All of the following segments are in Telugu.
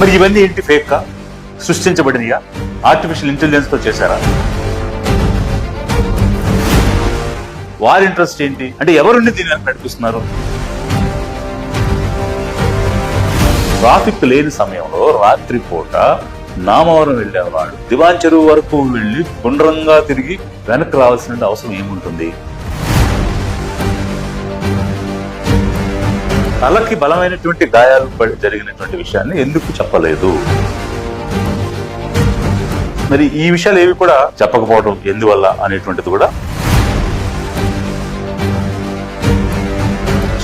మరి ఇవన్నీ ఏంటి? ఫేక్ సృష్టించబడినయా? ఆర్టిఫిషియల్ ఇంటెలిజెన్స్ తో చేశారా? వారి ఇంట్రెస్ట్ ఏంటి అంటే ఎవరుండి దీన్ని నడిపిస్తున్నారు? ట్రాఫిక్ లేని సమయంలో రాత్రిపూట నామవరం వెళ్ళేవాడు దివాన్ చెరువు వరకు వెళ్లి గుండ్రంగా తిరిగి వెనక్కి రావాల్సిన అవసరం ఏముంటుంది? తలకి బలమైనటువంటి గాయాలు జరిగినటువంటి విషయాన్ని ఎందుకు చెప్పలేదు? మరి ఈ విషయాలు ఏవి కూడా చెప్పకపోవడం ఎందువల్ల అనేటువంటిది కూడా.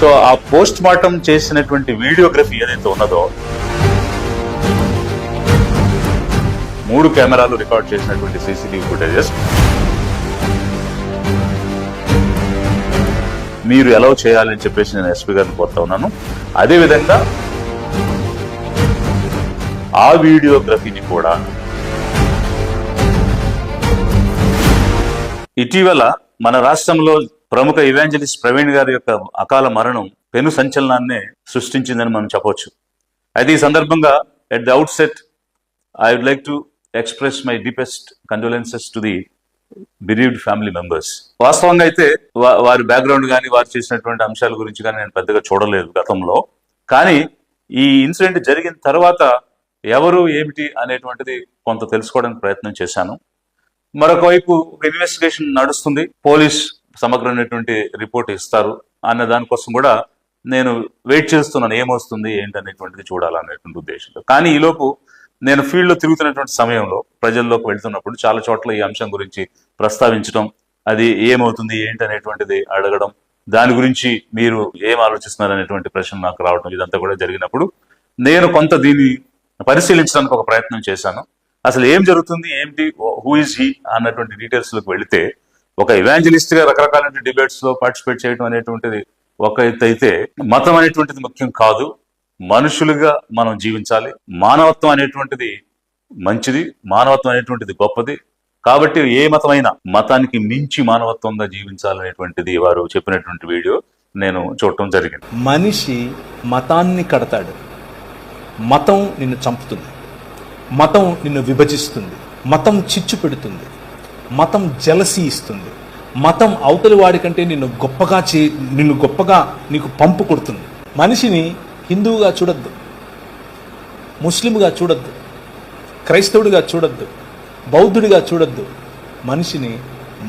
సో ఆ పోస్ట్ మార్టం చేసినటువంటి వీడియోగ్రఫీ ఏదైతే ఉన్నదో 3 కెమెరాలు రికార్డ్ చేసినటువంటి సీసీటీవీ ఫుటేజెస్ మీరు ఎలా చేయాలని చెప్పేసి నేను ఎస్పీ గారిని కోరుతా ఉన్నాను. అదేవిధంగా ఆ వీడియోగ్రఫీని కూడా ఇటీవల మన రాష్ట్రంలో ప్రముఖ ఇవాంజలిస్ట్ ప్రవీణ్ గారి యొక్క అకాల మరణం పెను సంచలనాన్ని సృష్టించిందని మనం చెప్పవచ్చు. అయితే ఈ సందర్భంగా at the outset I would like to express my deepest condolences to the bereaved family members. వాస్తవంగా అయితే వారి బ్యాక్గ్రౌండ్ కానీ వారు చేసినటువంటి అంశాల గురించి కానీ నేను పెద్దగా చూడలేదు గతంలో. కానీ ఈ ఇన్సిడెంట్ జరిగిన తర్వాత ఎవరు ఏమిటి అనేటువంటిది కొంత తెలుసుకోవడానికి ప్రయత్నం చేశాను. మరొక వైపు ఒక ఇన్వెస్టిగేషన్ నడుస్తుంది, పోలీస్ సమగ్రమైనటువంటి రిపోర్ట్ ఇస్తారు అన్న దానికోసం కూడా నేను వెయిట్ చేస్తున్నాను, ఏమొస్తుంది ఏంటి అనేటువంటిది చూడాలనేటువంటి ఉద్దేశంతో. కానీ ఈలోపు నేను ఫీల్డ్ లో తిరుగుతున్నటువంటి సమయంలో ప్రజల్లోకి వెళ్తున్నప్పుడు చాలా చోట్ల ఈ అంశం గురించి ప్రస్తావించడం, అది ఏమవుతుంది ఏంటి అనేటువంటిది అడగడం, దాని గురించి మీరు ఏం ఆలోచిస్తున్నారు అనేటువంటి ప్రశ్న నాకు రావడం, ఇదంతా కూడా జరిగినప్పుడు నేను కొంత దీన్ని పరిశీలించడానికి ఒక ప్రయత్నం చేశాను. అసలు ఏం జరుగుతుంది ఏంటి, హూ ఇస్ హీ అన్నటువంటి డీటెయిల్స్ లోకి వెళితే ఒక ఇవాంజలిస్ట్ గా రకరకాల డిబేట్స్ లో పార్టిసిపేట్ చేయడం అనేటువంటిది ఒక ఎత్తు అయితే, మతం అనేటువంటిది ముఖ్యం కాదు, మనుషులుగా మనం జీవించాలి, మానవత్వం అనేటువంటిది మంచిది, మానవత్వం అనేటువంటిది గొప్పది, కాబట్టి ఏ మతమైనా మతానికి మించి మానవత్వంగా జీవించాలనేటువంటిది వారు చెప్పినటువంటి వీడియో నేను చూడటం జరిగింది. మనిషి మతాన్ని కడతాడు, మతం నిన్ను చంపుతుంది, మతం నిన్ను విభజిస్తుంది, మతం చిచ్చు పెడుతుంది, మతం జలసి ఇస్తుంది, మతం అవతలి వాడికంటే నిన్ను గొప్పగా నీకు పంపు కొడుతుంది. మనిషిని హిందువుగా చూడొద్దు, ముస్లింగా చూడొద్దు, క్రైస్తవుడిగా చూడొద్దు, బౌద్ధుడిగా చూడొద్దు, మనిషిని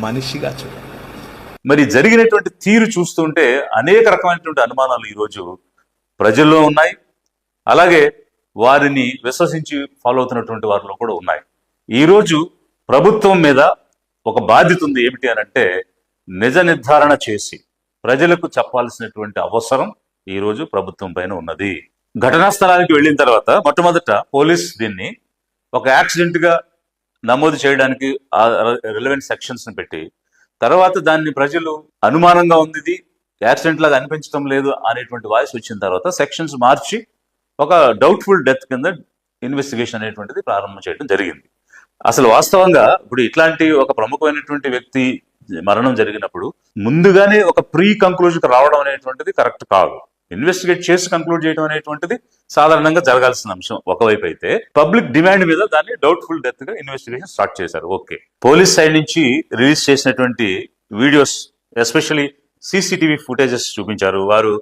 మనిషిగా చూడొద్దు. మరి జరిగినటువంటి తీరు చూస్తుంటే అనేక రకమైనటువంటి అనుమానాలు ఈరోజు ప్రజల్లో ఉన్నాయి, అలాగే వారిని విశ్వసించి ఫాలో అవుతున్నటువంటి వారిలో కూడా ఉన్నాయి. ఈరోజు ప్రభుత్వం మీద ఒక బాధ్యత ఉంది, ఏమిటి అని అంటే నిజ నిర్ధారణ చేసి ప్రజలకు చెప్పాల్సినటువంటి అవసరం ఈరోజు ప్రభుత్వం పైన ఉన్నది. ఘటనా స్థలానికి వెళ్ళిన తర్వాత మొట్టమొదట పోలీస్ దీన్ని ఒక యాక్సిడెంట్ గా నమోదు చేయడానికి రిలవెంట్ సెక్షన్స్ ని పెట్టి, తర్వాత దాన్ని ప్రజలు అనుమానంగా ఉంది, ఇది యాక్సిడెంట్ లాగా అనిపించడం లేదు అనేటువంటి వాయిస్ వచ్చిన తర్వాత సెక్షన్స్ మార్చి ఒక డౌట్ఫుల్ డెత్ కింద ఇన్వెస్టిగేషన్ అనేటువంటిది ప్రారంభం చేయడం జరిగింది. అసలు వాస్తవంగా ఇప్పుడు ఇట్లాంటి ఒక ప్రముఖమైనటువంటి వ్యక్తి మరణం జరిగినప్పుడు ముందుగానే ఒక ప్రీ కంక్లూజన్ రావడం అనేటువంటిది కరెక్ట్ కాదు. ఇన్వెస్టిగేట్ చేసి కంక్లూడ్ చేయడం అనేటువంటిది సాధారణంగా జరగాల్సిన అంశం. ఒకవైపు అయితే పబ్లిక్ డిమాండ్ మీద దాన్ని డౌట్ఫుల్ డెత్ గా ఇన్వెస్టిగేషన్ స్టార్ట్ చేశారు. ఓకే, పోలీస్ సైడ్ నుంచి రిలీజ్ చేసినటువంటి వీడియోస్, ఎస్పెషల్లీ సీసీటీవీ ఫుటేజెస్ చూపించారు. వారు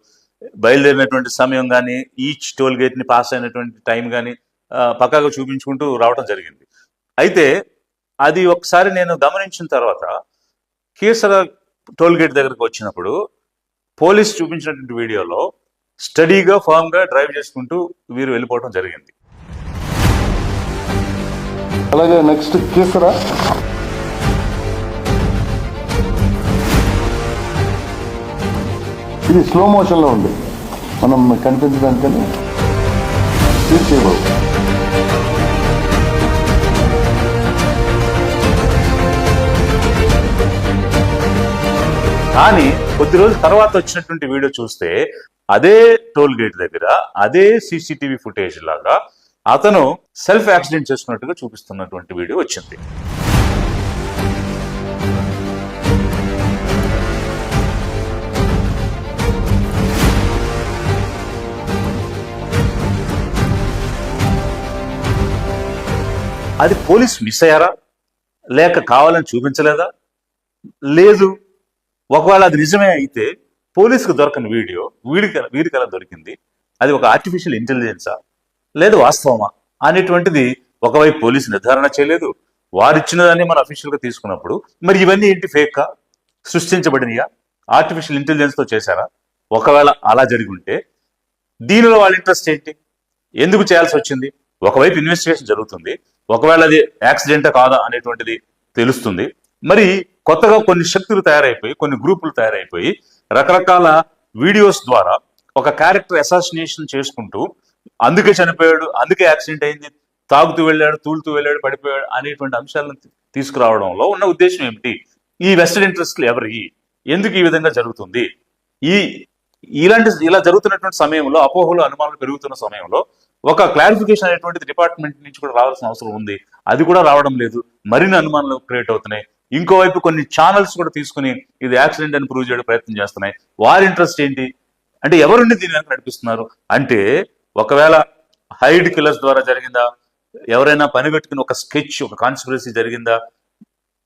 బయలుదేరినటువంటి సమయం కానీ, ఈచ్ టోల్ గేట్ ని పాస్ అయినటువంటి టైం కానీ పక్కాగా చూపించుకుంటూ రావడం జరిగింది. అయితే అది ఒకసారి నేను గమనించిన తర్వాత కీసర టోల్ గేట్ దగ్గరకు వచ్చినప్పుడు పోలీస్ చూపించినటువంటి వీడియోలో స్టడీగా ఫామ్ గా డ్రైవ్ చేసుకుంటూ వీరు వెళ్ళిపోవడం జరిగింది. అలాగే నెక్స్ట్ కీసర ఇది స్లో మోషన్ లో ఉంది, మనం కనిపించడానికని చేయబోదు. కానీ కొద్ది రోజుల తర్వాత వచ్చినటువంటి వీడియో చూస్తే అదే టోల్ గేట్ దగ్గర అదే సీసీటీవీ ఫుటేజ్ లాగా అతను సెల్ఫ్ యాక్సిడెంట్ చేసుకున్నట్టుగా చూపిస్తున్నటువంటి వీడియో వచ్చింది. అది పోలీసు మిస్ అయ్యారా, లేక కావాలని చూపించలేదా, లేదు ఒకవేళ అది నిజమే అయితే పోలీసుకు దొరకని వీడియో వీరికి ఎలా దొరికింది, అది ఒక ఆర్టిఫిషియల్ ఇంటెలిజెన్సా లేదు వాస్తవమా అనేటువంటిది ఒకవైపు పోలీసు నిర్ధారణ చేయలేదు. వారిచ్చిన దాన్ని మనం అఫీషియల్ గా తీసుకున్నప్పుడు మరి ఇవన్నీ ఏంటి, ఫేక్ సృష్టించబడినయా, ఆర్టిఫిషియల్ ఇంటెలిజెన్స్ తో చేశారా? ఒకవేళ అలా జరిగి ఉంటే దీనిలో వాళ్ళ ఇంట్రెస్ట్ ఏంటి, ఎందుకు చేయాల్సి వచ్చింది? ఒకవైపు ఇన్వెస్టిగేషన్ జరుగుతుంది, ఒకవేళ అది యాక్సిడెంటా కాదా అనేటువంటిది తెలుస్తుంది. మరి కొత్తగా కొన్ని శక్తులు తయారైపోయి, కొన్ని గ్రూపులు తయారైపోయి రకరకాల వీడియోస్ ద్వారా ఒక క్యారెక్టర్ అసాసినేషన్ చేసుకుంటూ అందుకే చనిపోయాడు, అందుకే యాక్సిడెంట్ అయింది, తాగుతూ వెళ్ళాడు, తూలుతూ వెళ్ళాడు, పడిపోయాడు అనేటువంటి అంశాలను తీసుకురావడంలో ఉన్న ఉద్దేశం ఏమిటి? ఈ వెస్టెడ్ ఇంట్రెస్ట్లు ఎవరి, ఎందుకు ఈ విధంగా జరుగుతుంది? ఇలా జరుగుతున్నటువంటి సమయంలో అపోహలు అనుమానాలు పెరుగుతున్న సమయంలో ఒక క్లారిఫికేషన్ అనేటువంటిది డిపార్ట్మెంట్ నుంచి కూడా రావాల్సిన అవసరం ఉంది. అది కూడా రావడం లేదు, మరిన్ని అనుమానాలు క్రియేట్ అవుతున్నాయి. ఇంకోవైపు కొన్ని ఛానల్స్ కూడా తీసుకుని ఇది యాక్సిడెంట్ అని ప్రూవ్ చేయడం ప్రయత్నం చేస్తున్నాయి. వారి ఇంట్రెస్ట్ ఏంటి అంటే ఎవరుండి దీని వెనక నడిపిస్తున్నారు అంటే, ఒకవేళ హైడ్ కిల్లర్స్ ద్వారా జరిగిందా, ఎవరైనా పనిగట్టుకుని ఒక స్కెచ్, ఒక కాన్స్పిరసీ జరిగిందా,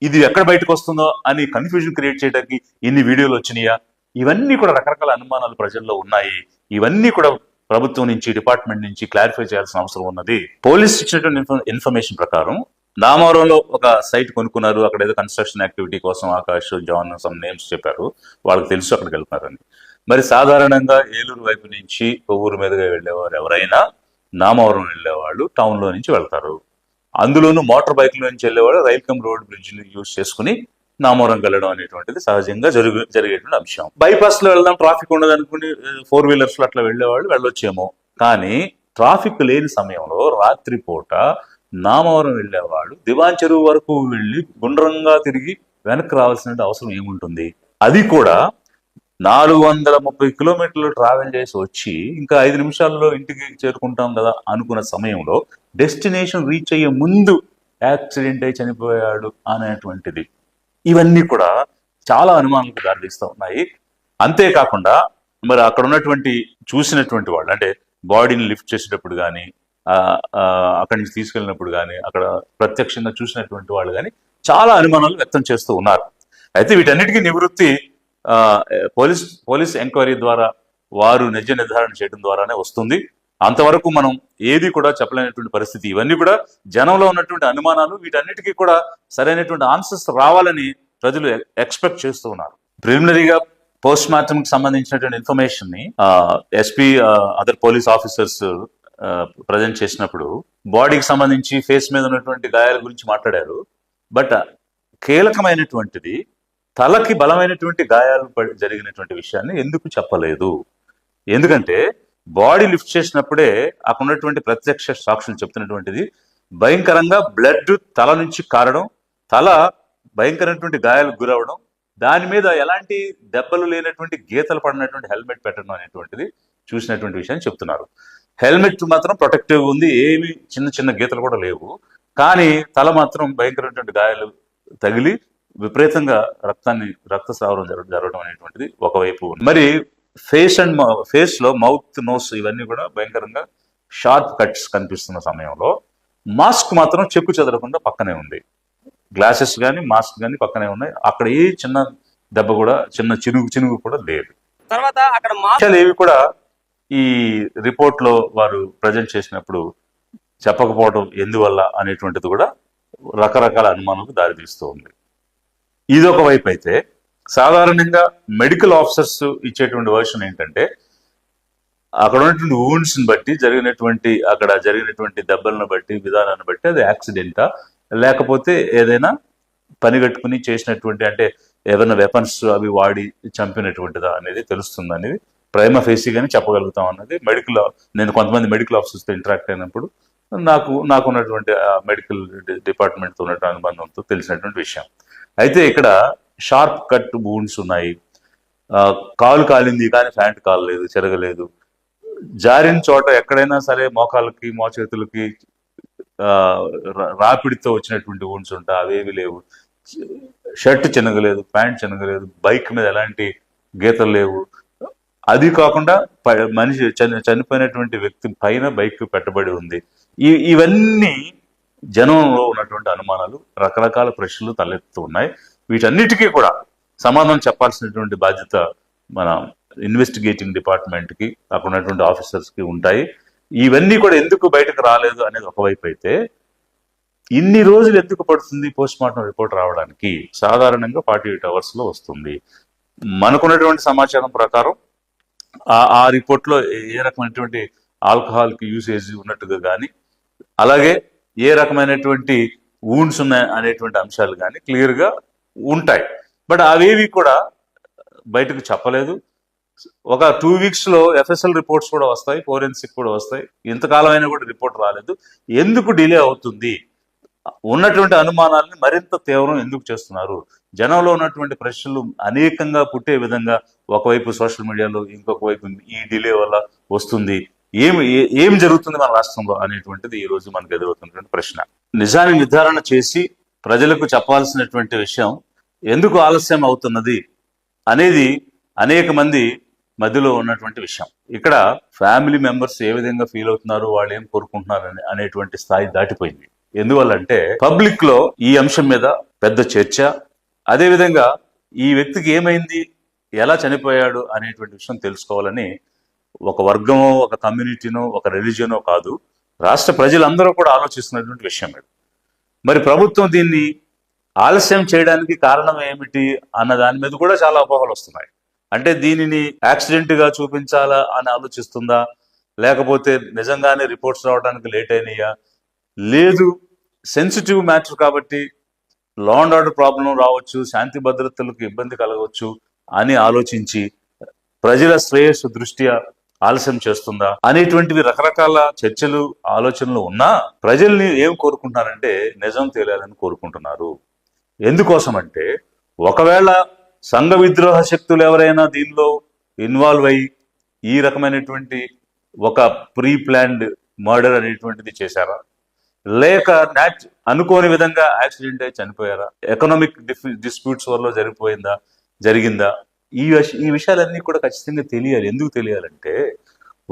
ఇది ఎక్కడ బయటకు వస్తుందో అని కన్ఫ్యూజన్ క్రియేట్ చేయడానికి ఇన్ని వీడియోలు వచ్చినాయా, ఇవన్నీ కూడా రకరకాల అనుమానాలు ప్రజల్లో ఉన్నాయి. ఇవన్నీ కూడా ప్రభుత్వం నుంచి, డిపార్ట్మెంట్ నుంచి క్లారిఫై చేయాల్సిన అవసరం ఉన్నది. పోలీస్ ఇచ్చినటువంటి ఇన్ఫర్మేషన్ ప్రకారం నామవరంలో ఒక సైట్ కొనుక్కున్నారు, అక్కడ ఏదో కన్స్ట్రక్షన్ యాక్టివిటీ కోసం ఆకాష్, జాన్ సమ్ నేమ్స్ చెప్పారు, వాళ్ళకి తెలుసు అక్కడికి వెళ్తున్నారని. మరి సాధారణంగా ఏలూరు వైపు నుంచి కొవ్వూరు మీదుగా వెళ్ళేవారు ఎవరైనా నామవరం వెళ్ళేవాళ్ళు టౌన్ లో నుంచి వెళ్తారు. అందులోనూ మోటార్ బైక్ల నుంచి వెళ్ళేవాళ్ళు రైల్కమ్ రోడ్ బ్రిడ్జ్ యూజ్ చేసుకుని నామవరం వెళ్ళడం అనేటువంటిది సహజంగా జరిగేటువంటి అంశం. బైపాస్ లో వెళ్దాం, ట్రాఫిక్ ఉండదు అనుకుని 4 వీలర్స్ లో అట్లా వెళ్ళేవాళ్ళు వెళ్ళొచ్చేమో. కానీ ట్రాఫిక్ లేని సమయంలో రాత్రిపూట నామవరం వెళ్ళేవాళ్ళు దివాన్ చెరువు వరకు వెళ్ళి గుండ్రంగా తిరిగి వెనక్కి రావాల్సిన అవసరం ఏముంటుంది? అది కూడా 430 కిలోమీటర్లు ట్రావెల్ చేసి వచ్చి ఇంకా 5 నిమిషాల్లో ఇంటికి చేరుకుంటాం కదా అనుకున్న సమయంలో డెస్టినేషన్ రీచ్ అయ్యే ముందు యాక్సిడెంట్ అయి చనిపోయాడు అనేటువంటిది, ఇవన్నీ కూడా చాలా అనుమానాలకు దారితీస్తూ ఉన్నాయి. అంతేకాకుండా మరి అక్కడ ఉన్నటువంటి చూసినటువంటి వాళ్ళు, అంటే బాడీని లిఫ్ట్ చేసేటప్పుడు కానీ, అక్కడి నుంచి తీసుకెళ్ళినప్పుడు కానీ, అక్కడ ప్రత్యక్షంగా చూసినటువంటి వాళ్ళు కానీ చాలా అనుమానాలు వ్యక్తం చేస్తూ ఉన్నారు. అయితే వీటన్నిటికీ నివృత్తి పోలీస్ ఎంక్వైరీ ద్వారా, వారు నిజ నిర్ధారణ చేయడం ద్వారానే వస్తుంది. అంతవరకు మనం ఏది కూడా చెప్పలేనటువంటి పరిస్థితి. ఇవన్నీ కూడా జనంలో ఉన్నటువంటి అనుమానాలు, వీటన్నిటికీ కూడా సరైనటువంటి ఆన్సర్స్ రావాలని ప్రజలు ఎక్స్పెక్ట్ చేస్తూ ఉన్నారు. ప్రిలిమినరీగా పోస్ట్ మార్టం కి సంబంధించినటువంటి ఇన్ఫర్మేషన్ ని SP other police officers present చేసినప్పుడు బాడీకి సంబంధించి ఫేస్ మీద ఉన్నటువంటి గాయాల గురించి మాట్లాడారు. బట్ కీలకమైనటువంటిది తలకి బలమైనటువంటి గాయాలు జరిగినటువంటి విషయాన్ని ఎందుకు చెప్పలేదు? ఎందుకంటే బాడీ లిఫ్ట్ చేసినప్పుడే అక్కడ ఉన్నటువంటి ప్రత్యక్ష సాక్షులు చెప్తున్నటువంటిది భయంకరంగా బ్లడ్ తల నుంచి కారడం, తల భయంకరమైనటువంటి గాయాలకు గురవడం, దాని మీద ఎలాంటి దెబ్బలు లేనటువంటి గీతలు పడినటువంటి హెల్మెట్ పెట్టడం అనేటువంటిది చూసినటువంటి విషయాన్ని చెప్తున్నారు. హెల్మెట్ మాత్రం ప్రొటెక్టివ్ ఉంది, ఏమి చిన్న గీతలు కూడా లేవు. కానీ తల మాత్రం భయంకరమైనటువంటి గాయాలు తగిలి విపరీతంగా రక్తస్రావం జరగడం అనేటువంటిది ఒకవైపు. మరి ఫేస్ లో మౌత్, నోస్ ఇవన్నీ కూడా భయంకరంగా షార్ప్ కట్స్ కనిపిస్తున్న సమయంలో మాస్క్ మాత్రం చెక్కు చెదరకుండా పక్కనే ఉంది. గ్లాసెస్ కానీ మాస్క్ కానీ పక్కనే ఉన్నాయి. అక్కడ ఏ చిన్న దెబ్బ కూడా, చిన్న చినుగు కూడా లేదు. తర్వాత అక్కడ ఏవి కూడా ఈ రిపోర్ట్ లో వారు ప్రజెంట్ చేసినప్పుడు చెప్పకపోవడం ఎందువల్ల అనేటువంటిది కూడా రకరకాల అనుమానాలకు దారితీస్తూ ఉంది. ఇది ఒక వైపు అయితే, సాధారణంగా మెడికల్ ఆఫీసర్స్ ఇచ్చేటువంటి వర్షన్ ఏంటంటే అక్కడ ఉన్నటువంటి వూండ్స్ ని బట్టి, అక్కడ జరిగినటువంటి దెబ్బలను బట్టి, విధానాన్ని బట్టి అది యాక్సిడెంటా లేకపోతే ఏదైనా పనిగట్టుకుని చేసినటువంటి, అంటే ఏదైనా వెపన్స్ అవి వాడి చంపినటువంటిదా అనేది తెలుస్తుంది అనేది ప్రైమా ఫేసీగానే చెప్పగలుగుతాం అన్నది నేను కొంతమంది మెడికల్ ఆఫీసర్స్తో ఇంటరాక్ట్ అయినప్పుడు నాకు ఉన్నటువంటి మెడికల్ డిపార్ట్మెంట్తో ఉన్నటువంటి అనుబంధంతో తెలిసినటువంటి విషయం. అయితే ఇక్కడ షార్ప్ కట్ వూండ్స్ ఉన్నాయి, కాలు కాలింది కానీ ప్యాంట్ కాలలేదు, చెరగలేదు, జారిన చోట ఎక్కడైనా సరే మోకాళ్ళకి, మోచేతులకి రాపిడితో వచ్చినటువంటి వూండ్స్ ఉంటాయి, అవేవి లేవు. షర్ట్ చినగలేదు, ప్యాంట్ చినగలేదు, బైక్ మీద ఎలాంటి గీతలు లేవు. అది కాకుండా మనిషి చనిపోయినటువంటి వ్యక్తి పైన బైక్ పెట్టబడి ఉంది. ఇవన్నీ జనంలో ఉన్నటువంటి అనుమానాలు, రకరకాల ప్రశ్నలు తలెత్తుతూ ఉన్నాయి. వీటన్నిటికీ కూడా సమాధానం చెప్పాల్సినటువంటి బాధ్యత మన ఇన్వెస్టిగేటింగ్ డిపార్ట్మెంట్కి, అక్కడ ఉన్నటువంటి ఆఫీసర్స్కి ఉంటాయి. ఇవన్నీ కూడా ఎందుకు బయటకు రాలేదు అనేది ఒకవైపు అయితే, ఇన్ని రోజులు ఎందుకు పడుతుంది పోస్ట్ మార్టం రిపోర్ట్ రావడానికి? సాధారణంగా 48 అవర్స్లో వస్తుంది. మనకున్నటువంటి సమాచారం ప్రకారం ఆ రిపోర్ట్లో ఏ రకమైనటువంటి ఆల్కహాల్కి యూసేజ్ ఉన్నట్టుగా కానీ, అలాగే ఏ రకమైనటువంటి వూండ్స్ ఉన్నాయి అనేటువంటి అంశాలు కానీ క్లియర్గా ఉంటాయి. బట్ అవేవి కూడా బయటకు చెప్పలేదు. ఒక 2 వీక్స్లో FSL రిపోర్ట్స్ కూడా వస్తాయి, ఫోరెన్సిక్ కూడా వస్తాయి. ఇంతకాలం అయినా కూడా రిపోర్ట్ రాలేదు. ఎందుకు డిలే అవుతుంది? ఉన్నటువంటి అనుమానాలని మరింత తీవ్రం ఎందుకు చేస్తున్నారు? జనంలో ఉన్నటువంటి ప్రశ్నలు అనేకంగా పుట్టే విధంగా ఒకవైపు సోషల్ మీడియాలో, ఇంకొక వైపు ఈ డిలే వల్ల వస్తుంది. ఏం జరుగుతుంది మన రాష్ట్రంలో అనేటువంటిది ఈ రోజు మనకు ఎదురవుతున్నటువంటి ప్రశ్న. నిజాన్ని నిర్ధారణ చేసి ప్రజలకు చెప్పాల్సినటువంటి విషయం ఎందుకు ఆలస్యం అవుతున్నది అనేది అనేక మంది మధ్యలో ఉన్నటువంటి విషయం. ఇక్కడ ఫ్యామిలీ మెంబర్స్ ఏ విధంగా ఫీల్ అవుతున్నారు, వాళ్ళు ఏం కోరుకుంటున్నారు అనేటువంటి స్థాయి దాటిపోయింది. ఎందువల్లంటే పబ్లిక్ లో ఈ అంశం మీద పెద్ద చర్చ, అదేవిధంగా ఈ వ్యక్తికి ఏమైంది, ఎలా చనిపోయాడు అనేటువంటి విషయం తెలుసుకోవాలని ఒక వర్గమో, ఒక కమ్యూనిటీనో, ఒక రిలీజియనో కాదు, రాష్ట్ర ప్రజలందరూ కూడా ఆలోచిస్తున్నటువంటి విషయం ఇది. మరి ప్రభుత్వం దీన్ని ఆలస్యం చేయడానికి కారణం ఏమిటి అన్న దాని మీద కూడా చాలా అపోహలు వస్తున్నాయి. అంటే దీనిని యాక్సిడెంట్ గా చూపించాలా అని ఆలోచిస్తుందా, లేకపోతే నిజంగానే రిపోర్ట్స్ రావడానికి లేట్ అయినాయా, లేదు సెన్సిటివ్ మ్యాటర్ కాబట్టి లా అండ్ ఆర్డర్ ప్రాబ్లం రావచ్చు, శాంతి భద్రతలకు ఇబ్బంది కలగవచ్చు అని ఆలోచించి ప్రజల శ్రేయస్సు దృష్ట్యా ఆలస్యం చేస్తుందా అనేటువంటివి రకరకాల చర్చలు, ఆలోచనలు ఉన్నా ప్రజల్ని ఏం కోరుకుంటున్నారంటే నిజం తెలియాలని కోరుకుంటున్నారు. ఎందుకోసం అంటే, ఒకవేళ సంఘ విద్రోహ శక్తులు ఎవరైనా దీనిలో ఇన్వాల్వ్ అయ్యి ఈ రకమైనటువంటి ఒక ప్రీ ప్లాన్డ్ మర్డర్ అనేటువంటిది చేశారా, లేక అనుకోని విధంగా యాక్సిడెంట్ అయి చనిపోయారా, ఎకనామిక్ డిస్ప్యూట్స్ వల్ల జరిగిందా, ఈ విషయాలన్నీ కూడా ఖచ్చితంగా తెలియాలి. ఎందుకు తెలియాలంటే,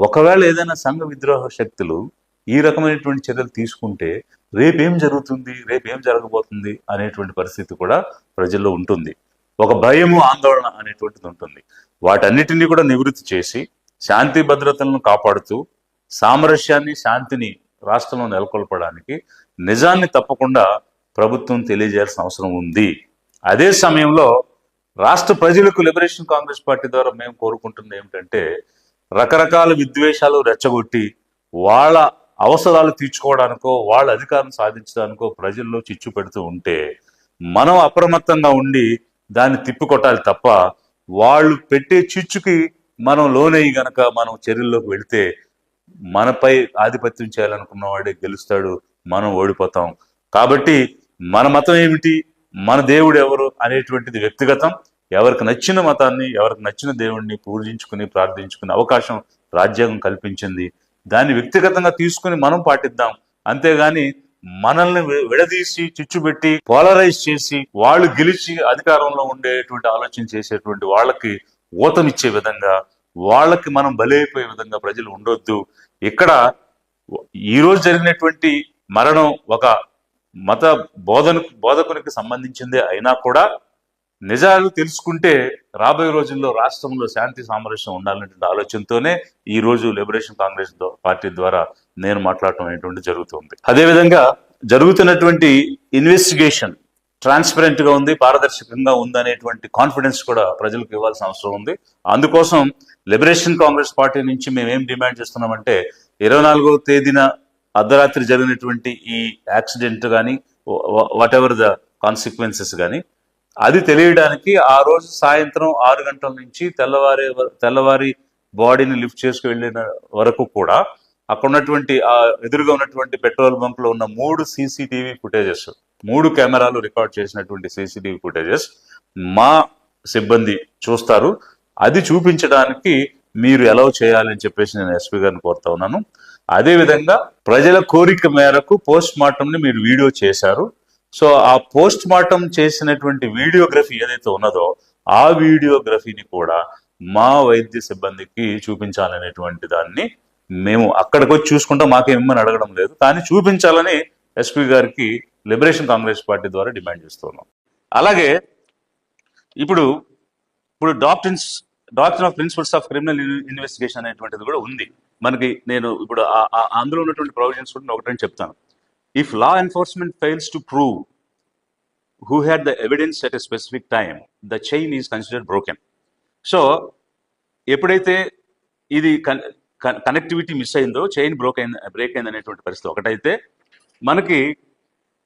ఒకవేళ ఏదైనా సంఘ విద్రోహ శక్తులు ఈ రకమైనటువంటి చర్యలు తీసుకుంటే రేపేం జరుగుతుంది, రేపేం జరగబోతుంది అనేటువంటి పరిస్థితి కూడా ప్రజల్లో ఉంటుంది. ఒక భయము, ఆందోళన అనేటువంటిది ఉంటుంది. వాటన్నిటినీ కూడా నివృత్తి చేసి శాంతి భద్రతలను కాపాడుతూ సామరస్యాన్ని, శాంతిని రాష్ట్రంలో నెలకొల్పడానికి నిజాన్ని తప్పకుండా ప్రభుత్వం తెలియజేయాల్సిన అవసరం ఉంది. అదే సమయంలో రాష్ట్ర ప్రజలకు లిబరేషన్ కాంగ్రెస్ పార్టీ ద్వారా మేము కోరుకుంటుంది ఏమిటంటే, రకరకాల విద్వేషాలు రెచ్చగొట్టి వాళ్ళ అవసరాలు తీర్చుకోవడానికో, వాళ్ళ అధికారం సాధించడానికో ప్రజల్లో చిచ్చు పెడుతూ ఉంటే మనం అప్రమత్తంగా ఉండి దాన్ని తిప్పికొట్టాలి తప్ప, వాళ్ళు పెట్టే చిచ్చుకి మనం లోనయ్యి గనక మనం చర్యల్లోకి వెళితే మనపై ఆధిపత్యం చేయాలనుకున్న వాడే గెలుస్తాడు, మనం ఓడిపోతాం. కాబట్టి మన మతం ఏమిటి, మన దేవుడు ఎవరు అనేటువంటిది వ్యక్తిగతం. ఎవరికి నచ్చిన మతాన్ని, ఎవరికి నచ్చిన దేవుడిని పూజించుకుని ప్రార్థించుకునే అవకాశం రాజ్యాంగం కల్పించింది. దాన్ని వ్యక్తిగతంగా తీసుకుని మనం పాటిద్దాం. అంతేగాని మనల్ని విడదీసి, చిచ్చుపెట్టి, పోలరైజ్ చేసి, వాళ్ళు గెలిచి అధికారంలో ఉండేటువంటి ఆలోచన చేసేటువంటి వాళ్ళకి ఊతమిచ్చే విధంగా, వాళ్ళకి మనం బలైపోయే విధంగా ప్రజలు ఉండొద్దు. ఇక్కడ ఈరోజు జరిగినటువంటి మరణం ఒక మత బోధకునికి సంబంధించిందే అయినా కూడా నిజాలు తెలుసుకుంటే రాబోయే రోజుల్లో రాష్ట్రంలో శాంతి సామరస్యం ఉండాలనేటువంటి ఆలోచనతోనే ఈ రోజు లిబరేషన్ కాంగ్రెస్ పార్టీ ద్వారా నేను మాట్లాడటం అనేటువంటి జరుగుతుంది. అదేవిధంగా జరుగుతున్నటువంటి ఇన్వెస్టిగేషన్ ట్రాన్స్పరెంట్ గా ఉంది, పారదర్శకంగా ఉంది అనేటువంటి కాన్ఫిడెన్స్ కూడా ప్రజలకు ఇవ్వాల్సిన అవసరం ఉంది. అందుకోసం లిబరేషన్ కాంగ్రెస్ పార్టీ నుంచి మేమేం డిమాండ్ చేస్తున్నామంటే, 24వ తేదీన అర్ధరాత్రి జరిగినటువంటి ఈ యాక్సిడెంట్ కానీ, వాట్ ఎవర్ ద కాన్సిక్వెన్సెస్ కానీ, అది తెలియడానికి ఆ రోజు సాయంత్రం 6 గంటల నుంచి తెల్లవారి బాడీని లిఫ్ట్ చేసుకు వెళ్ళిన వరకు కూడా అక్కడ ఉన్నటువంటి ఎదురుగా ఉన్నటువంటి పెట్రోల్ బంక్ లో ఉన్న 3 CCTV ఫుటేజెస్, 3 కెమెరాలు రికార్డ్ చేసినటువంటి CCTV ఫుటేజెస్ మా సిబ్బంది చూస్తారు. అది చూపించడానికి మీరు ఎలా చేయాలని చెప్పేసి నేను ఎస్పీ గారిని కోరుతా ఉన్నాను. అదేవిధంగా ప్రజల కోరిక మేరకు పోస్ట్ మార్టం ని మీరు వీడియో చేశారు. సో ఆ పోస్ట్ మార్టం చేసినటువంటి వీడియోగ్రఫీ ఏదైతే ఉన్నదో ఆ వీడియోగ్రఫీని కూడా మా వైద్య సిబ్బందికి చూపించాలనేటువంటి దాన్ని మేము అక్కడికి వచ్చి చూసుకుంటాం, మాకేమని అడగడం లేదు, కానీ చూపించాలని ఎస్పీ గారికి లిబరేషన్ కాంగ్రెస్ పార్టీ ద్వారా డిమాండ్ చేస్తున్నాం. అలాగే ఇప్పుడు ఇప్పుడు doctrine of principles of criminal investigation అనేటువంటిది కూడా ఉంది మనకి. నేను ఇప్పుడు అందులో ఉన్నటువంటి ప్రొవిజన్స్ కూడా ఒకటని చెప్తాను. If law enforcement fails to prove who had the evidence at a specific time, the chain is considered broken. So ఎప్పుడైతే ఇది కనెక్టివిటీ మిస్ అయిందో, చైన్ బ్రేక్ అయింది అనేటువంటి పరిస్థితి ఒకటైతే, మనకి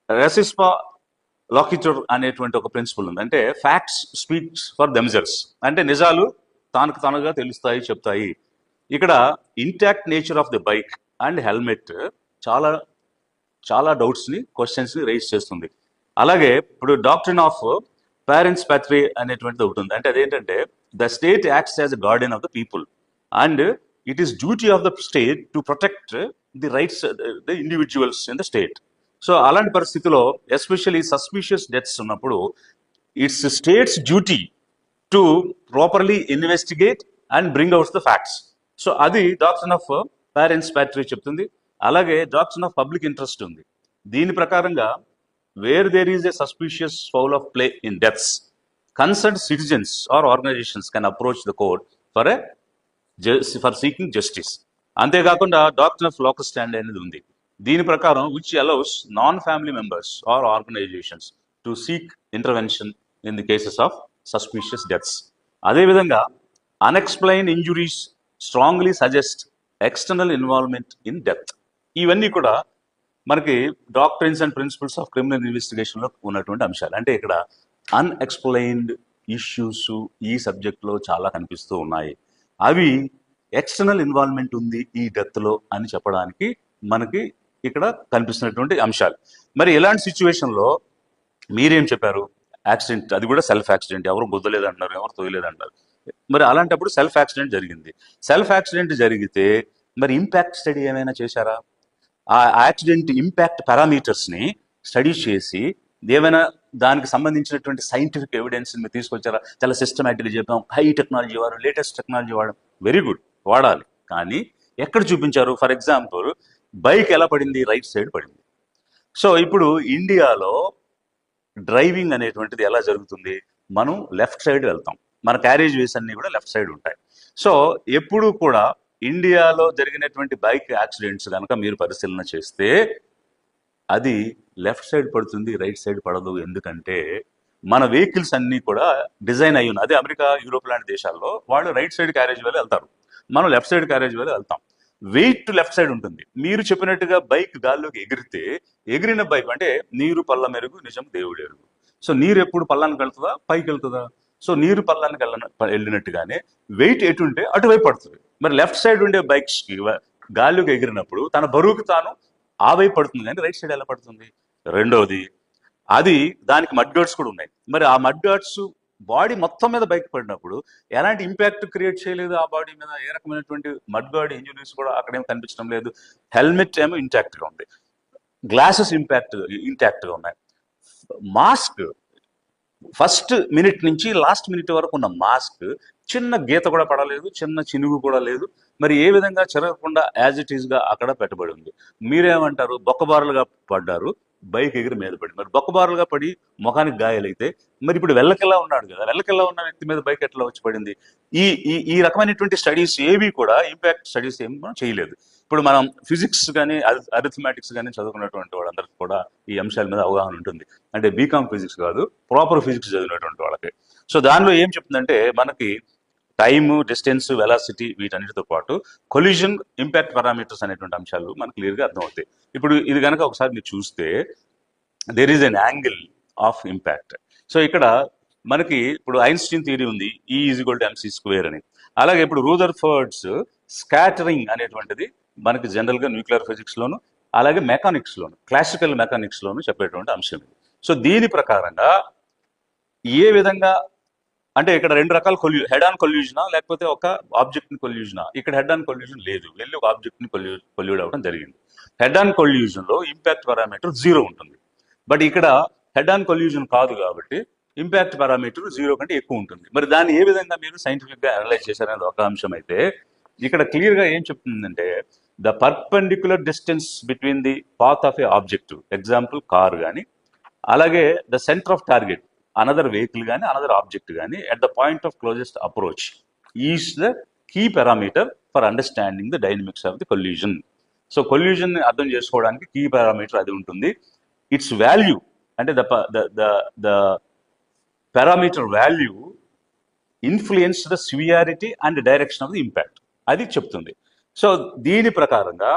రెసిస్పా లాకిటర్ అనేటువంటి ఒక ప్రిన్సిపల్ ఉంది. అంటే ఫ్యాక్ట్స్ స్పీక్స్ ఫర్ దెమ్సెల్వ్స్, అంటే నిజాలు తానుగా తెలుస్తాయి, చెప్తాయి. ఇక్కడ intact nature of the bike and helmet చాలా చాలా డౌట్స్ని, క్వశ్చన్స్ని రైజ్ చేస్తుంది. అలాగే ఇప్పుడు డాక్ట్రిన్ ఆఫ్ పేరెంట్స్ ప్యాట్రీ అనేటువంటిది ఒకటి ఉంది. అంటే అదేంటంటే the state acts as a Guardian of the people and it is duty of the state to protect the rights the individuals in the state. So అలాంటి పరిస్థితిలో ఎస్పెషల్లీ సస్పిషియస్ డెత్స్ ఉన్నప్పుడు it's states duty to properly investigate and bring out the facts. So అది డాక్ట్రిన్ ఆఫ్ పేరెంట్స్ ప్యాట్రీ చెప్తుంది. అలాగే డాక్ట్రిన్ ఆఫ్ పబ్లిక్ ఇంట్రెస్ట్ ఉంది. దీని ప్రకారంగా where there is a suspicious foul of play in deaths, concerned citizens or organizations can approach the court for seeking justice. అంతేకాకుండా డాక్ట్రిన్ ఆఫ్ లోకస్ స్టాండ్ అనేది ఉంది. దీని ప్రకారం which allows non-family members or organizations to seek intervention in the cases of suspicious deaths. అదేవిధంగా unexplained injuries strongly suggest external involvement in death. ఇవన్నీ కూడా మనకి doctrines and principles of criminal ఇన్వెస్టిగేషన్లో ఉన్నటువంటి అంశాలు. అంటే ఇక్కడ అన్ఎక్స్ప్లెయిన్డ్ ఇష్యూస్ ఈ సబ్జెక్ట్లో చాలా కనిపిస్తూ ఉన్నాయి. అవి ఎక్స్టర్నల్ ఇన్వాల్వ్మెంట్ ఉంది ఈ డెత్లో అని చెప్పడానికి మనకి ఇక్కడ కనిపిస్తున్నటువంటి అంశాలు. మరి ఇలాంటి సిచ్యువేషన్లో మీరేం చెప్పారు? యాక్సిడెంట్, అది కూడా సెల్ఫ్ యాక్సిడెంట్, ఎవరు గుద్దలేదంటున్నారు, ఎవరు తోయలేదంటారు. మరి అలాంటప్పుడు సెల్ఫ్ యాక్సిడెంట్ జరిగింది. సెల్ఫ్ యాక్సిడెంట్ జరిగితే మరి ఇంపాక్ట్ స్టడీ ఏమైనా చేశారా? ఆ యాక్సిడెంట్ ఇంపాక్ట్ పారామీటర్స్ని స్టడీ చేసి ఏమైనా దానికి సంబంధించినటువంటి సైంటిఫిక్ ఎవిడెన్స్ మీరు తీసుకొచ్చారా? చాలా సిస్టమేటిక్గా చెప్పాం, హై టెక్నాలజీ వాడు, లేటెస్ట్ టెక్నాలజీ వాడడం, వెరీ గుడ్, వాడాలి. కానీ ఎక్కడ చూపించారు? ఫర్ ఎగ్జాంపుల్ బైక్ ఎలా పడింది? రైట్ సైడ్ పడింది. సో ఇప్పుడు ఇండియాలో డ్రైవింగ్ అనేటువంటిది ఎలా జరుగుతుంది? మనం లెఫ్ట్ సైడ్ వెళ్తాం, మన క్యారేజ్ వేస్ అన్నీ కూడా లెఫ్ట్ సైడ్ ఉంటాయి. సో ఎప్పుడు కూడా ఇండియాలో జరిగినటువంటి బైక్ యాక్సిడెంట్స్ కనుక మీరు పరిశీలన చేస్తే అది లెఫ్ట్ సైడ్ పడుతుంది, రైట్ సైడ్ పడదు. ఎందుకంటే మన వెహికల్స్ అన్నీ కూడా డిజైన్ అయ్యి ఉన్నాయి. అదే అమెరికా, యూరోప్ లాంటి దేశాల్లో వాళ్ళు రైట్ సైడ్ క్యారేజ్ వేలో వెళ్తారు, మనం లెఫ్ట్ సైడ్ క్యారేజ్ వేలో వెళ్తాం. వెయిట్ లెఫ్ట్ సైడ్ ఉంటుంది. మీరు చెప్పినట్టుగా బైక్ గాల్లోకి ఎగిరితే, ఎగిరిన బైక్ అంటే నీరు పల్ల మెరుగు, నిజం దేవుడు ఎరుగు. సో నీరు ఎప్పుడు పల్లానికి వెళ్తుందా, పైకి వెళ్తుందా? సో నీరు పల్లానికి వెళ్ళినట్టుగానే వెయిట్ ఎటుంటే అటువైపు పడుతుంది. మరి లెఫ్ట్ సైడ్ ఉండే బైక్స్కి గాల్లోకి ఎగిరినప్పుడు తన బరువుకి తాను ఆ వైపు పడుతుంది, కానీ రైట్ సైడ్ ఎలా పడుతుంది? రెండవది, అది దానికి మడ్ గార్డ్స్ కూడా ఉన్నాయి. మరి ఆ మడ్ గార్డ్స్ బాడీ మొత్తం మీద బైక్ పడినప్పుడు ఎలాంటి ఇంపాక్ట్ క్రియేట్ చేయలేదు ఆ బాడీ మీద. ఏ రకమైనటువంటి మడ్ గార్డ్ ఇంజురీస్ కూడా అక్కడేమో కనిపించడం లేదు. హెల్మెట్ ఏమో ఇంటాక్ట్గా ఉంది, గ్లాసెస్ ఇంటాక్ట్గా ఉన్నాయి. మాస్క్ ఫస్ట్ మినిట్ నుంచి లాస్ట్ మినిట్ వరకు ఉన్న మాస్క్ చిన్న గీత కూడా పడలేదు, చిన్న చినుగు కూడా లేదు. మరి ఏ విధంగా చెరగకుండా యాజ్ ఇట్ ఈస్గా అక్కడ పెట్టబడి ఉంది. మీరేమంటారు? బొక్కబారులుగా పడ్డారు, బైక్ ఎగిరి మీద పడి. మరి బొక్కబారులుగా పడి ముఖానికి గాయాలైతే మరి ఇప్పుడు వెళ్ళకెల్లా ఉన్నాడు కదా, వెళ్ళకెల్లా ఉన్న వ్యక్తి మీద బైక్ ఎట్లా వచ్చి పడింది? ఈ ఈ రకమైనటువంటి స్టడీస్ ఏవి కూడా, ఇంపాక్ట్ స్టడీస్ ఏమి మనం చేయలేదు. ఇప్పుడు మనం ఫిజిక్స్ కానీ అరిథమెటిక్స్ కానీ చదువుకున్నటువంటి వాళ్ళందరికీ కూడా ఈ అంశాల మీద అవగాహన ఉంటుంది. అంటే బీకామ్ ఫిజిక్స్ కాదు, ప్రాపర్ ఫిజిక్స్ చదివినటువంటి వాళ్ళకి. సో దానిలో ఏం చెప్తుందంటే మనకి టైము, డిస్టెన్స్, వెలాసిటీ వీటన్నిటితో పాటు కొలిజన్, ఇంపాక్ట్ పారామీటర్స్ అనేటువంటి అంశాలు మనకు క్లియర్గా అర్థమవుతాయి. ఇప్పుడు ఇది కనుక ఒకసారి మీరు చూస్తే there is an angle of impact. So ఇక్కడ మనకి ఇప్పుడు ఐన్స్టీన్ థియరీ ఉంది, E = mc² అని. అలాగే ఇప్పుడు రూదర్ఫర్డ్స్ స్కాటరింగ్ అనేటువంటిది మనకి జనరల్గా న్యూక్లియర్ ఫిజిక్స్లోను, అలాగే మెకానిక్స్లోను, క్లాసికల్ మెకానిక్స్లోను చెప్పేటువంటి అంశం ఇది. సో దీని ప్రకారంగా ఏ విధంగా అంటే ఇక్కడ రెండు రకాల హెడ్ ఆన్ కొల్యూజనా లేకపోతే ఒక ఆబ్జెక్ట్ని కొల్యూజనా? ఇక్కడ హెడ్ ఆన్ కొల్యూజన్ లేదు, వెళ్ళి ఒక ఆబ్జెక్ట్ని కొల్యూడ్ అవ్వడం జరిగింది. హెడ్ ఆన్ కొల్యూజన్లో ఇంపాక్ట్ పారామీటర్ 0 ఉంటుంది. బట్ ఇక్కడ హెడ్ ఆన్ కొల్యూజన్ కాదు కాబట్టి ఇంపాక్ట్ పారామీటర్ 0 కంటే ఎక్కువ ఉంటుంది. మరి దాన్ని ఏ విధంగా మీరు సైంటిఫిక్గా అనలైజ్ చేశారనేది ఒక అంశం అయితే, ఇక్కడ క్లియర్గా ఏం చెప్తుందంటే the perpendicular distance between the path of a objective, example car కానీ, అలాగే the centre of target another vehicle కానీ అనదర్ ఆబ్జెక్ట్ కానీ at the point of closest approach is the key parameter for understanding the dynamics of the collision. So collision అర్థం చేసుకోవడానికి కీ పారామీటర్ అది ఉంటుంది. ఇట్స్ వాల్యూ అంటే the parameter value influence the severity and direction of the impact అది చెప్తుంది. సో దీని ప్రకారంగా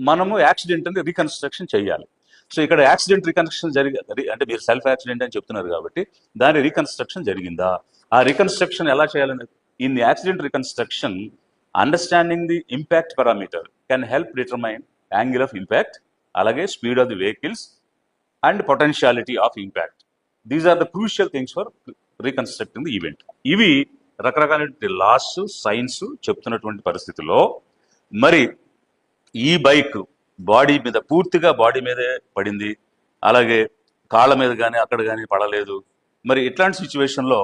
మనము యాక్సిడెంట్ని రీకన్స్ట్రక్షన్ చేయాలి. సో ఇక్కడ యాక్సిడెంట్ రీకన్స్ట్రక్షన్ అంటే మీరు సెల్ఫ్ యాక్సిడెంట్ అని చెప్తున్నారు కాబట్టి దాని రీకన్స్ట్రక్షన్ జరిగిందా, ఆ రీకన్స్ట్రక్షన్ ఎలా చేయాలని, in accident reconstruction understanding the impact parameter can help determine angle of impact, అలాగే speed of the vehicles and potentiality of impact. These are the crucial things for reconstructing the event. ఇవి రకరకాలైన లాస్ సైన్స్ చెప్తున్నటువంటి పరిస్థితిలో మరి ఈ బైక్ బాడీ మీద పూర్తిగా బాడీ మీదే పడింది, అలాగే కాళ్ళ మీద కానీ అక్కడ కానీ పడలేదు. మరి ఇట్లాంటి సిచ్యువేషన్లో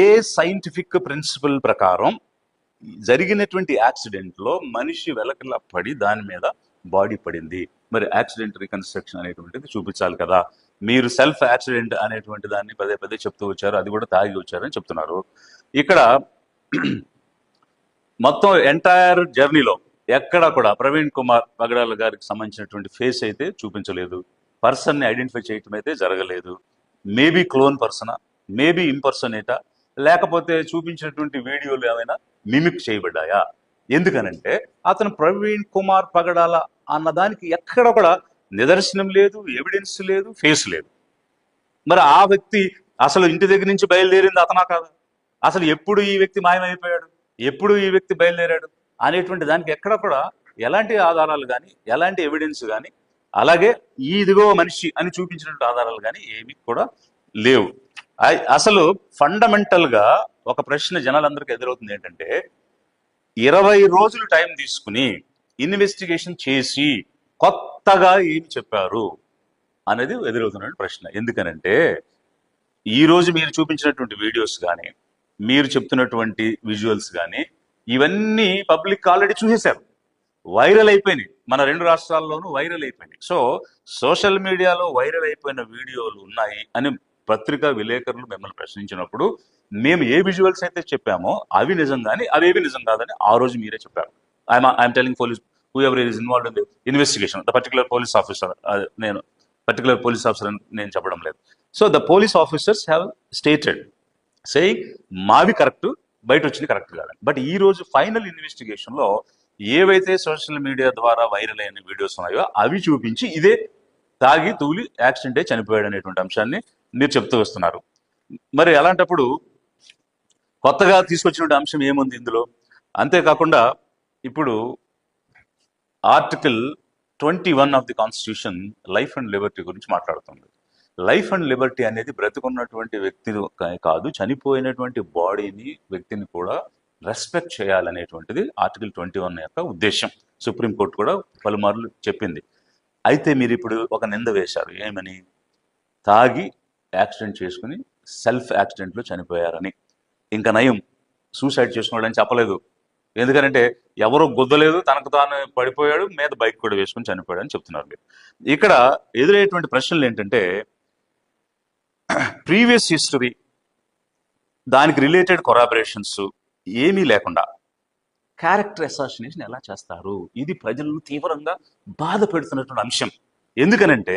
ఏ సైంటిఫిక్ ప్రిన్సిపల్ ప్రకారం జరిగినటువంటి యాక్సిడెంట్లో మనిషి వెలకలా పడి దాని మీద బాడీ పడింది, మరి యాక్సిడెంట్ రీకన్స్ట్రక్షన్ అనేటువంటిది చూపించాలి కదా. మీరు సెల్ఫ్ యాక్సిడెంట్ అనేటువంటి దాన్ని పదే పదే చెప్తూ వచ్చారు, అది కూడా తాగి వచ్చారని చెప్తున్నారు. ఇక్కడ మొత్తం ఎంటైర్ జర్నీలో ఎక్కడ కూడా ప్రవీణ్ కుమార్ పగడాల గారికి సంబంధించినటువంటి ఫేస్ అయితే చూపించలేదు, పర్సన్ని ఐడెంటిఫై చేయటం అయితే జరగలేదు. మేబీ క్లోన్ పర్సనా, మేబీ ఇంపర్సనేటా, లేకపోతే చూపించినటువంటి వీడియోలు ఏమైనా మిమిక్ చేయబడ్డాయా? ఎందుకనంటే అతను ప్రవీణ్ కుమార్ పగడాల అన్నదానికి ఎక్కడ కూడా నిదర్శనం లేదు, ఎవిడెన్స్ లేదు, ఫేస్ లేదు. మరి ఆ వ్యక్తి అసలు ఇంటి దగ్గర నుంచి బయలుదేరింది అతనా కాదా, అసలు ఎప్పుడు ఈ వ్యక్తి మాయమైపోయాడు, ఎప్పుడు ఈ వ్యక్తి బయలుదేరాడు అనేటువంటి దానికి ఎక్కడ కూడా ఎలాంటి ఆధారాలు కానీ ఎలాంటి ఎవిడెన్స్ కానీ, అలాగే ఇదిగో మనిషి అని చూపించినటువంటి ఆధారాలు కానీ ఏమీ కూడా లేవు. అసలు ఫండమెంటల్ గా ఒక ప్రశ్న జనాలందరికీ ఎదురవుతుంది ఏంటంటే, 20 రోజులు టైం తీసుకుని ఇన్వెస్టిగేషన్ చేసి కొత్తగా ఏమి చెప్పారు అనేది ఎదురవుతున్న ప్రశ్న. ఎందుకనంటే ఈ రోజు మీరు చూపించినటువంటి వీడియోస్ కానీ మీరు చెప్తున్నటువంటి విజువల్స్ కానీ ఇవన్నీ పబ్లిక్ ఆల్రెడీ చూసేశారు, వైరల్ అయిపోయినాయి, మన 2 రాష్ట్రాల్లోనూ వైరల్ అయిపోయినాయి. సో సోషల్ మీడియాలో వైరల్ అయిపోయిన వీడియోలు ఉన్నాయి అని పత్రికా విలేకరులు మిమ్మల్ని ప్రశ్నించినప్పుడు మేము ఏ విజువల్స్ అయితే చెప్పామో అవి నిజం కానీ అవేవి నిజం కాదని ఆ రోజు మీరే చెప్పారు. I'm telling police whoever is involved in the investigation, the particular police officer, నేను పర్టికులర్ పోలీస్ ఆఫీసర్ అని నేను చెప్పడం లేదు. So the police officers have stated saying మావి కరెక్ట్, బయట వచ్చింది కరెక్ట్ కాదని. బట్ ఈ రోజు ఫైనల్ ఇన్వెస్టిగేషన్లో ఏవైతే సోషల్ మీడియా ద్వారా వైరల్ అయిన వీడియోస్ ఉన్నాయో అవి చూపించి ఇదే తాగి తూలి యాక్సిడెంటే చనిపోయాడు అనేటువంటి అంశాన్ని మీరు చెప్తూ వస్తున్నారు. మరి అలాంటప్పుడు కొత్తగా తీసుకొచ్చినటువంటి అంశం ఏముంది ఇందులో? అంతేకాకుండా ఇప్పుడు article 21 of the constitution life and Liberty గురించి మాట్లాడుతుంది. లైఫ్ అండ్ లిబర్టీ అనేది బ్రతికున్నటువంటి వ్యక్తి కాదు, చనిపోయినటువంటి బాడీని వ్యక్తిని కూడా రెస్పెక్ట్ చేయాలనేటువంటిది ఆర్టికల్ 21 యొక్క ఉద్దేశం. సుప్రీంకోర్టు కూడా పలుమార్లు చెప్పింది. అయితే మీరు ఇప్పుడు ఒక నింద వేశారు, ఏమని? తాగి యాక్సిడెంట్ చేసుకుని సెల్ఫ్ యాక్సిడెంట్లో చనిపోయారని. ఇంకా నయం సూసైడ్ చేసుకున్నాడని చెప్పలేదు, ఎందుకంటే ఎవరో గుద్దలేదు, తనకు తాను పడిపోయాడు, మీద బైక్ కూడా వేసుకుని చనిపోయాడు అని చెప్తున్నారు మీరు. ఇక్కడ ఎదురయ్యేటువంటి ప్రశ్నలు ఏంటంటే, ప్రీవియస్ హిస్టరీ, దానికి రిలేటెడ్ కొరాబరేషన్స్ ఏమీ లేకుండా క్యారెక్టర్ అసాసినేషన్ ఎలా చేస్తారు? ఇది ప్రజలను తీవ్రంగా బాధ పెడుతున్నటువంటి అంశం. ఎందుకనంటే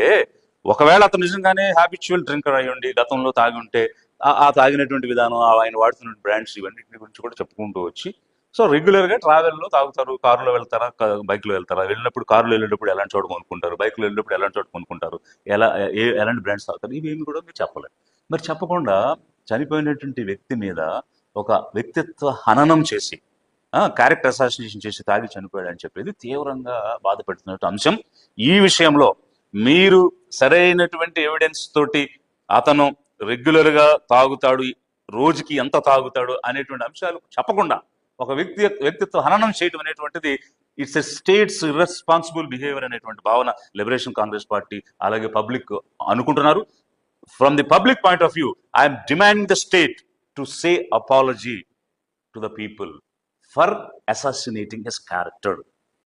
ఒకవేళ అతను నిజంగానే హ్యాబిచువల్ డ్రింకర్ అయి ఉండి గతంలో తాగి ఉంటే ఆ తాగినటువంటి విధానం, ఆయన వాడుతున్న బ్రాండ్స్, ఇవన్నింటి గురించి కూడా చెప్పుకుంటూ వచ్చి, సో రెగ్యులర్గా ట్రావెల్లో తాగుతారు, కారులో వెళ్తారా, బైక్లో వెళ్తారా, వెళ్ళినప్పుడు కారులో వెళ్ళేటప్పుడు ఎలాంటి చోటు కొనుక్కుంటారు, బైక్లో వెళ్ళేటప్పుడు ఎలాంటి చోటు కొనుక్కుంటారు, ఎలాంటి బ్రాండ్స్ తాగుతారు, ఇవేమి కూడా మీరు చెప్పలేదు. మరి చెప్పకుండా చనిపోయినటువంటి వ్యక్తి మీద ఒక వ్యక్తిత్వ హననం చేసి, క్యారెక్టర్ అసాసినేషన్ చేసి తాగి చనిపోయాడు అని చెప్పేది తీవ్రంగా బాధపెడుతున్నట్టు అంశం. ఈ విషయంలో మీరు సరైనటువంటి ఎవిడెన్స్ తోటి అతను రెగ్యులర్గా తాగుతాడు, రోజుకి ఎంత తాగుతాడు అనేటువంటి అంశాలు చెప్పకుండా ఒక వ్యక్తిత్వ హననం చేయడం అనేటువంటిది it's a states irresponsible behaviour అనేటువంటి భావన లిబరేషన్ కాంగ్రెస్ పార్టీ అలాగే పబ్లిక్ అనుకుంటున్నారు. From the public point of view, I'm demanding the state to say apology to the people for assassinating his character.